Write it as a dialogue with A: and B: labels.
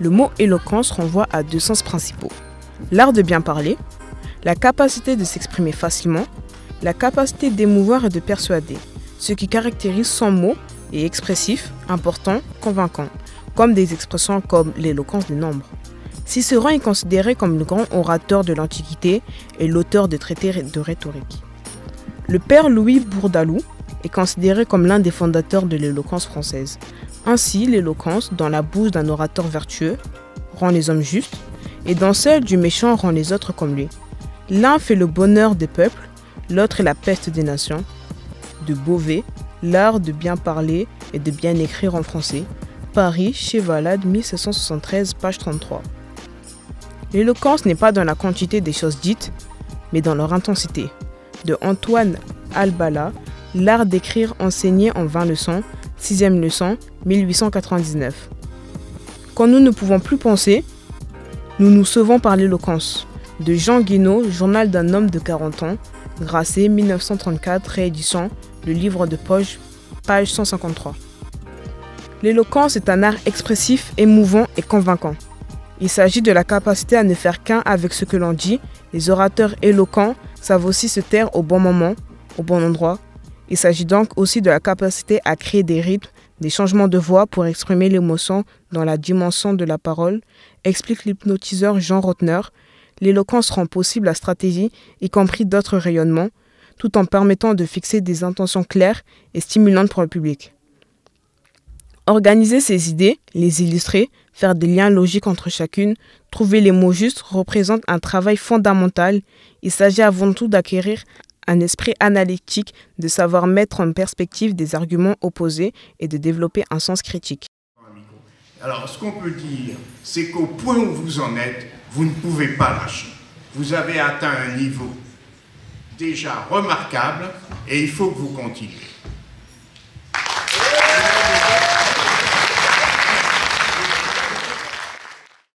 A: Le mot éloquence renvoie à deux sens principaux. L'art de bien parler, la capacité de s'exprimer facilement, la capacité d'émouvoir et de persuader, ce qui caractérise son mot est expressif, important, convaincant, comme des expressions comme l'éloquence des nombres. Cicéron est considéré comme le grand orateur de l'Antiquité et l'auteur de traités de rhétorique. Le père Louis Bourdaloue est considéré comme l'un des fondateurs de l'éloquence française. Ainsi, l'éloquence, dans la bouche d'un orateur vertueux, rend les hommes justes, et dans celle du méchant rend les autres comme lui. L'un fait le bonheur des peuples, l'autre est la peste des nations. De Beauvais, l'art de bien parler et de bien écrire en français. Paris, chez Valade, 1773, page 33. L'éloquence n'est pas dans la quantité des choses dites, mais dans leur intensité. De Antoine Albala, l'art d'écrire enseigné en 20 leçons, 6e leçon, 1899. Quand nous ne pouvons plus penser, nous nous sauvons par l'éloquence. De Jean Guénaud, journal d'un homme de 40 ans, Grasset, 1934, réédition, le livre de poche, page 153. L'éloquence est un art expressif, émouvant et convaincant. Il s'agit de la capacité à ne faire qu'un avec ce que l'on dit. Les orateurs éloquents savent aussi se taire au bon moment, au bon endroit. Il s'agit donc aussi de la capacité à créer des rythmes, des changements de voix pour exprimer l'émotion dans la dimension de la parole, explique l'hypnotiseur Jean Rotner. L'éloquence rend possible la stratégie, y compris d'autres rayonnements, tout en permettant de fixer des intentions claires et stimulantes pour le public. Organiser ses idées, les illustrer, faire des liens logiques entre chacune, trouver les mots justes représente un travail fondamental. Il s'agit avant tout d'acquérir un esprit analytique, de savoir mettre en perspective des arguments opposés et de développer un sens critique.
B: Alors, ce qu'on peut dire, c'est qu'au point où vous en êtes, vous ne pouvez pas lâcher. Vous avez atteint un niveau déjà remarquable et il faut que vous continuiez.